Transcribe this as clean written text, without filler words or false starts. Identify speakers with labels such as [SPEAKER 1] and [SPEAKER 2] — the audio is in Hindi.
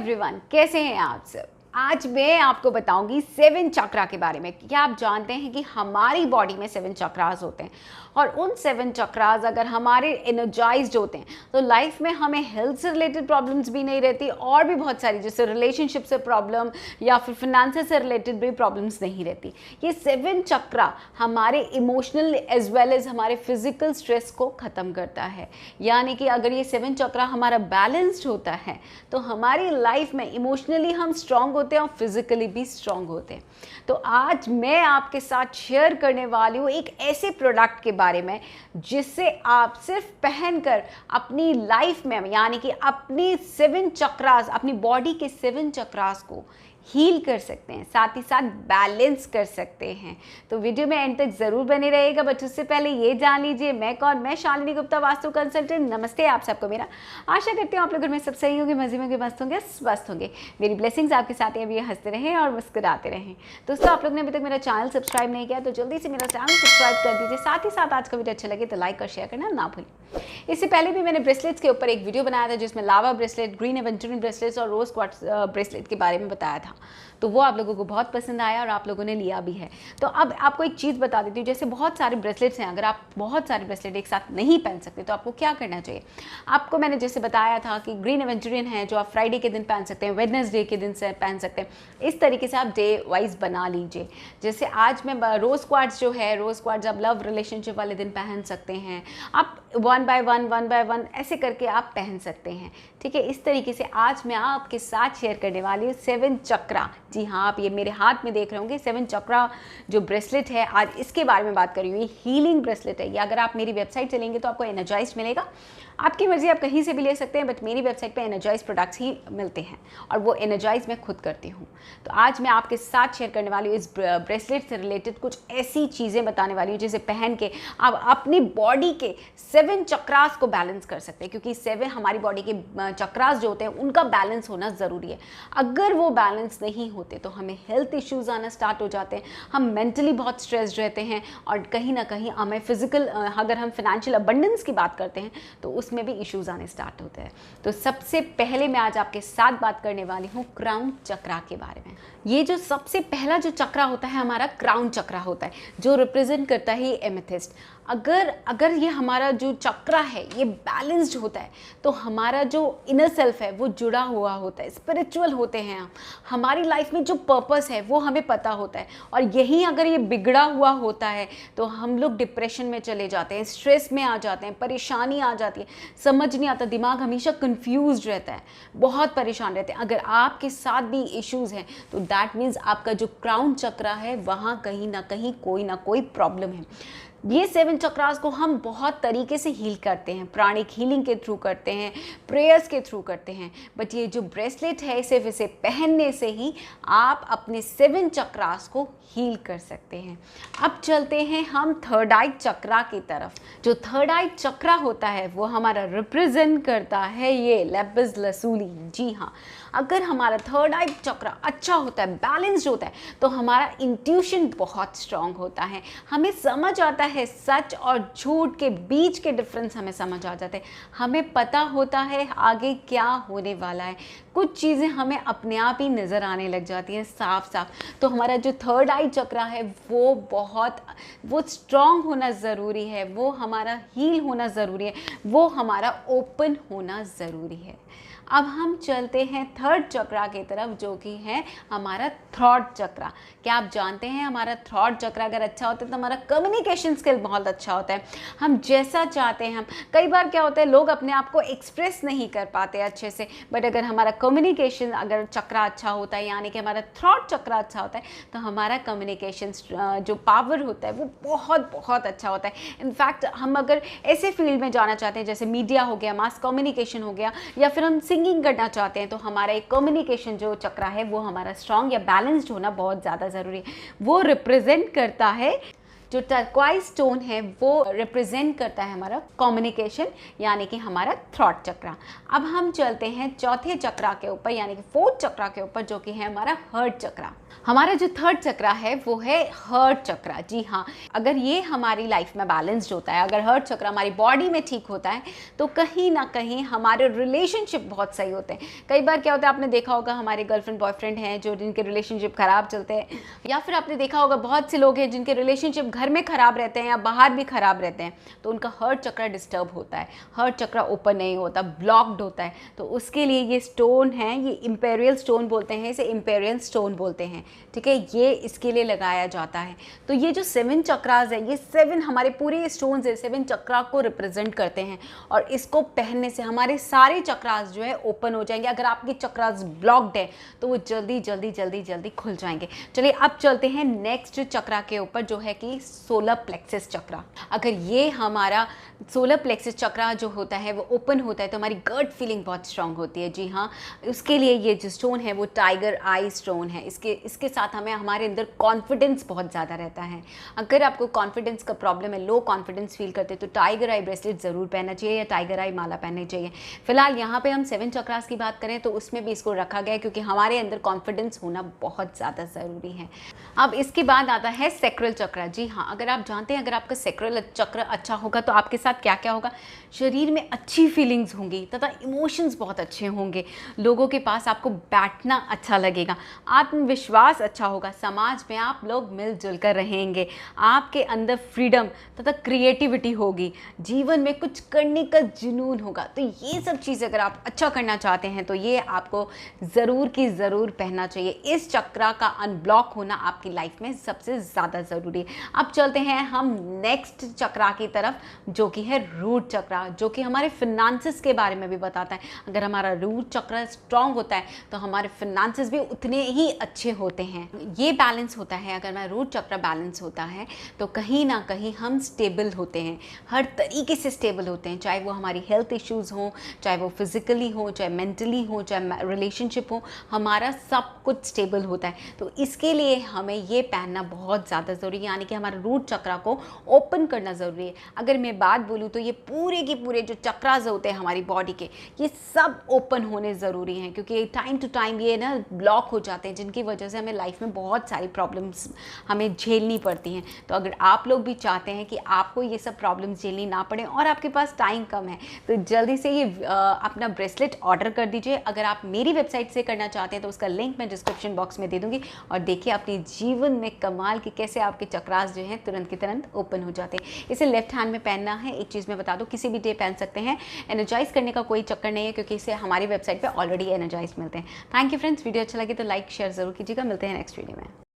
[SPEAKER 1] एवरीवन, कैसे हैं आप सब। आज मैं आपको बताऊंगी 7 चक्रा के बारे में। क्या आप जानते हैं कि हमारी बॉडी में 7 चक्रास होते हैं और उन 7 चक्रास अगर हमारे एनर्जाइज्ड होते हैं तो लाइफ में हमें हेल्थ से रिलेटेड प्रॉब्लम्स भी नहीं रहती और भी बहुत सारी जैसे रिलेशनशिप से प्रॉब्लम या फिर फाइनेंस से रिलेटेड भी प्रॉब्लम्स नहीं रहती। ये 7 चक्रा हमारे इमोशनल एज वेल एज हमारे फिजिकल स्ट्रेस को ख़त्म करता है। यानी कि अगर ये 7 चक्रा हमारा बैलेंस्ड होता है तो हमारी लाइफ में इमोशनली हम स्ट्रांग होते हैं और फिजिकली भी स्ट्रांग होते हैं। तो आज मैं आपके साथ शेयर करने वाली हूँ एक ऐसे प्रोडक्ट के बारे में जिससे आप सिर्फ पहनकर अपनी लाइफ में यानी कि अपनी 7 चक्रास, अपनी बॉडी के 7 चक्रास को हील कर सकते हैं, साथ ही साथ बैलेंस कर सकते हैं। तो वीडियो में एंड तक जरूर बने रहेगा, बट उससे पहले ये जान लीजिए मैं कौन। मैं शालिनी गुप्ता, वास्तु कंसल्टेंट। नमस्ते आप सबको मेरा। आशा करती हूँ आप लोग घर में सब सही होंगे, मजे में मस्त होंगे, स्वस्थ होंगे। मेरी ब्लेसिंग्स आपके साथ हैं, अभी हंसते रहें और मुस्कुराते रहें। दोस्तों, आप लोग ने अभी तक मेरा चैनल सब्सक्राइब नहीं किया तो जल्दी से मेरा चैनल सब्सक्राइब कर दीजिए। साथ ही साथ आज का वीडियो अच्छा लगे तो लाइक और शेयर करना ना भूलें। इससे पहले भी मैंने ब्रेसलेट्स के ऊपर एक वीडियो बनाया था जिसमें लावा ब्रेसलेट, ग्रीन एवेंचुरिन ब्रेसलेट्स और रोज क्वार्ट्ज ब्रेसलेट के बारे में बताया था। तो वो आप लोगों को बहुत पसंद आया और आप लोगों ने लिया भी है। तो अब आपको एक चीज़ बता देती हूँ, जैसे बहुत सारे ब्रेसलेट्स हैं, अगर आप बहुत सारे ब्रेसलेट एक साथ नहीं पहन सकते तो आपको क्या करना चाहिए। आपको मैंने जैसे बताया था कि ग्रीन एवेंचुरिन है जो आप फ्राइडे के दिन पहन सकते हैं, वेडनेसडे के दिन से पहन सकते हैं। इस तरीके से आप डे वाइज बना लीजिए। जैसे आज मैं रोज क्वार्ट्ज जो है, रोज क्वार्ट्ज आप लव रिलेशनशिप वाले दिन पहन सकते हैं। आप 1 बाय 1 ऐसे करके आप पहन सकते हैं। ठीक है, इस तरीके से आज मैं आपके साथ शेयर करने वाली हूँ 7 चक्रा। जी हाँ, आप ये मेरे हाथ में देख रहे होंगे 7 चक्रा जो ब्रेसलेट है, आज इसके बारे में बात कर रही हूँ। ये हीलिंग ब्रेसलेट है। ये अगर आप मेरी वेबसाइट चलेंगे तो आपको एनर्जाइज मिलेगा। आपकी मर्जी, आप कहीं से भी ले सकते हैं, बट मेरी वेबसाइट पे एनर्जाइज प्रोडक्ट्स ही मिलते हैं और वो एनर्जाइज मैं खुद करती हूँ। तो आज मैं आपके साथ शेयर करने वाली हूँ इस ब्रेसलेट से रिलेटेड कुछ ऐसी चीज़ें बताने वाली हूँ जिसे पहन के आप अपनी बॉडी के 7 चक्रास को बैलेंस कर सकते हैं। क्योंकि 7 हमारी बॉडी के चक्रास जो होते हैं उनका बैलेंस होना ज़रूरी है। अगर वो बैलेंस नहीं होते तो हमें हेल्थ इश्यूज़ आना स्टार्ट हो जाते हैं, हम मेंटली बहुत स्ट्रेस्ड रहते हैं और कहीं ना कहीं हमें फिजिकल, अगर हम फाइनेंशियल अबंडेंस की बात करते हैं तो उसमें भी इश्यूज़ आने स्टार्ट होते हैं। तो सबसे पहले मैं आज आपके साथ बात करने वाली हूँ क्राउन चक्रा के बारे में। ये जो सबसे पहला जो चक्रा होता है हमारा क्राउन चक्रा होता है जो रिप्रेजेंट करता है एमेथिस्ट। अगर ये हमारा जो चक्रा है ये बैलेंस्ड होता है तो हमारा जो इनर सेल्फ है वो जुड़ा हुआ होता है, स्पिरिचुअल होते हैं हम। हमारी लाइफ में जो पर्पस है वो हमें पता होता है। और यही अगर ये बिगड़ा हुआ होता है तो हम लोग डिप्रेशन में चले जाते हैं, स्ट्रेस में आ जाते हैं, परेशानी आ जाती है, समझ नहीं आता, दिमाग हमेशा कंफ्यूज रहता है, बहुत परेशान रहते हैं। अगर आपके साथ भी इश्यूज़ हैं तो दैट मीन्स आपका जो क्राउन चक्रा है वहाँ कहीं ना कहीं कोई ना कोई प्रॉब्लम है। ये 7 चक्रास को हम बहुत तरीके से हील करते हैं, प्राणिक हीलिंग के थ्रू करते हैं, प्रेयर्स के थ्रू करते हैं। बट ये जो ब्रेसलेट है सिर्फ इसे पहनने से ही आप अपने 7 चक्रास को हील कर सकते हैं। अब चलते हैं हम थर्ड आई चक्रा की तरफ। जो थर्ड आई चक्रा होता है वो हमारा रिप्रेजेंट करता है ये लेपिस लसूली। जी हाँ, अगर हमारा थर्ड आई चक्रा अच्छा होता है, बैलेंस्ड होता है तो हमारा इंट्यूशन बहुत स्ट्रांग होता है। हमें समझ आता है सच और झूठ के बीच के डिफरेंस हमें समझ आ जाते हैं। हमें पता होता है आगे क्या होने वाला है। कुछ चीज़ें हमें अपने आप ही नज़र आने लग जाती हैं साफ साफ। तो हमारा जो थर्ड आई चक्रा है वो स्ट्रांग होना ज़रूरी है, वो हमारा हील होना ज़रूरी है, वो हमारा ओपन होना ज़रूरी है। अब हम चलते हैं थर्ड चक्रा की तरफ जो कि है हमारा थ्रॉट चक्रा। क्या आप जानते हैं हमारा थ्रॉट चक्रा अगर अच्छा होता है तो हमारा कम्युनिकेशन स्किल बहुत अच्छा होता है। हम जैसा चाहते हैं, हम कई बार क्या होता है लोग अपने आप को एक्सप्रेस नहीं कर पाते अच्छे से, बट अगर हमारा कम्युनिकेशन अगर चक्रा अच्छा होता है यानी कि हमारा थ्रॉट चक्रा अच्छा होता है तो हमारा कम्युनिकेशन जो पावर होता है वो बहुत बहुत अच्छा होता है। इनफैक्ट हम अगर ऐसे फील्ड में जाना चाहते हैं जैसे मीडिया हो गया, मास कम्युनिकेशन हो गया, या फिर हम सिंगिंग करना चाहते हैं तो हमारा एक कम्युनिकेशन जो चक्रा है वो हमारा स्ट्रांग या बैलेंस्ड होना बहुत ज़्यादा ज़रूरी है। वो रिप्रेजेंट करता है जो टर्क्वाइज स्टोन है वो रिप्रेजेंट करता है हमारा कम्युनिकेशन यानी कि हमारा थ्रॉट चक्रा। अब हम चलते हैं चौथे चक्रा के ऊपर यानी कि फोर्थ चक्रा के ऊपर, जो कि है हमारा हर्ट चक्रा। हमारा जो थर्ड चक्रा है वो है हर्ट चक्रा। जी हाँ, अगर ये हमारी लाइफ में बैलेंस्ड होता है, अगर हर्ट चक्रा हमारी बॉडी में ठीक होता है, तो कहीं ना कहीं हमारे रिलेशनशिप बहुत सही होते हैं। कई बार क्या होता है, आपने देखा होगा हमारे गर्लफ्रेंड बॉयफ्रेंड हैं जो जिनके रिलेशनशिप खराब चलते हैं, या फिर आपने देखा होगा बहुत से लोग हैं जिनके रिलेशनशिप घर में खराब रहते हैं या बाहर भी खराब रहते हैं, तो उनका हर्ट चक्रा डिस्टर्ब होता है, हर्ट चक्रा ओपन नहीं होता, ब्लॉक्ड होता है। तो उसके लिए ये स्टोन है, ये इंपेरियल स्टोन बोलते हैं, इसे इंपेरियल स्टोन बोलते हैं, ठीक है, ये इसके लिए लगाया जाता है। तो ये जो 7 चक्रास है, ये 7 हमारे पूरे स्टोन्स है 7 चक्रा को रिप्रेजेंट करते हैं, और इसको पहनने से हमारे सारे चक्रास जो है ओपन हो जाएंगे। अगर आपकी चक्रास ब्लॉक्ड है तो वो जल्दी जल्दी जल्दी जल्दी खुल जाएंगे। चलिए अब चलते हैं नेक्स्ट चक्रा के ऊपर, जो है कि सोलर प्लेक्सस चक्रा। अगर ये हमारा सोलर प्लेक्सस चक्रा जो होता है वो ओपन होता है तो हमारी गट फीलिंग बहुत स्ट्रांग होती है। जी हाँ, उसके लिए ये जो स्टोन है वो टाइगर आई स्टोन है। इसके साथ हमें हमारे अंदर कॉन्फिडेंस बहुत ज़्यादा रहता है। अगर आपको कॉन्फिडेंस का प्रॉब्लम है, लो कॉन्फिडेंस फील करते हैं, तो टाइगर आई ब्रेसलेट ज़रूर पहनना चाहिए या टाइगर आई माला पहननी चाहिए। फिलहाल यहाँ पे हम 7 चक्रास की बात करें तो उसमें भी इसको रखा गया है क्योंकि हमारे अंदर कॉन्फिडेंस होना बहुत ज़्यादा ज़रूरी है। अब इसके बाद आता है सैक्रल चक्र। जी हाँ, अगर आप जानते हैं अगर आपका सैक्रल चक्र अच्छा होगा तो आपके साथ क्या क्या होगा, शरीर में अच्छी फीलिंग्स होंगी तथा इमोशंस बहुत अच्छे होंगे, लोगों के पास आपको बैठना अच्छा लगेगा, आत्मविश्वास अच्छा होगा, समाज में आप लोग मिलजुल कर रहेंगे, आपके अंदर फ्रीडम तथा क्रिएटिविटी होगी, जीवन में कुछ करने का जुनून होगा। तो ये सब चीज़ें अगर आप अच्छा करना चाहते हैं तो ये आपको ज़रूर की ज़रूर पहनना चाहिए। इस चक्रा का अनब्लॉक होना आपकी लाइफ में सबसे ज़्यादा ज़रूरी है। अब चलते हैं हम नेक्स्ट चक्रा की तरफ, जो कि है रूट चक्रा, जो कि हमारे फिनांसेस के बारे में भी बताता है। अगर हमारा रूट चक्र स्ट्रांग होता है तो हमारे फिनांसेस भी उतने ही अच्छे होते हैं। ये बैलेंस होता है, अगर हमारा रूट चक्र बैलेंस होता है तो कहीं ना कहीं हम स्टेबल होते हैं, हर तरीके से स्टेबल होते हैं, चाहे वो हमारी हेल्थ इश्यूज़ हों, चाहे वो फिजिकली हो, चाहे मेंटली हो, चाहे रिलेशनशिप हो, हमारा सब कुछ स्टेबल होता है। तो इसके लिए हमें ये पहनना बहुत ज़्यादा ज़रूरी है, यानी कि हमारे रूट चक्रा को ओपन करना ज़रूरी है। अगर मैं बात बोलूँ तो ये पूरे के पूरे जो चक्रास होते हैं हमारी बॉडी के, ये सब ओपन होने ज़रूरी हैं, क्योंकि टाइम टू टाइम ये ना ब्लॉक हो जाते हैं, जिनकी वजह से हमें लाइफ में बहुत सारी प्रॉब्लम्स हमें झेलनी पड़ती हैं। तो अगर आप लोग भी चाहते हैं कि आपको ये सब प्रॉब्लम्स झेलनी ना पड़े और आपके पास टाइम कम है, तो जल्दी से ये अपना ब्रेसलेट ऑर्डर कर दीजिए। अगर आप मेरी वेबसाइट से करना चाहते हैं तो उसका लिंक मैं डिस्क्रिप्शन बॉक्स में दे दूँगी, और देखिए अपने जीवन में कमाल की कैसे आपके चक्रास जो हैं तुरंत के तुरंत ओपन हो जाते हैं। इसे लेफ्ट हैंड में पहनना है। एक चीज़ मैं बता दूँ, किसी भी डे पहन सकते हैं, एनर्जाइज करने का कोई चक्कर नहीं है, क्योंकि इसे हमारी वेबसाइट पे ऑलरेडी एनर्जाइज मिलते हैं। थैंक यू फ्रेंड्स, वीडियो अच्छा लगे तो लाइक शेयर ज़रूर कीजिएगा। मिलते हैं नेक्स्ट वीडियो में।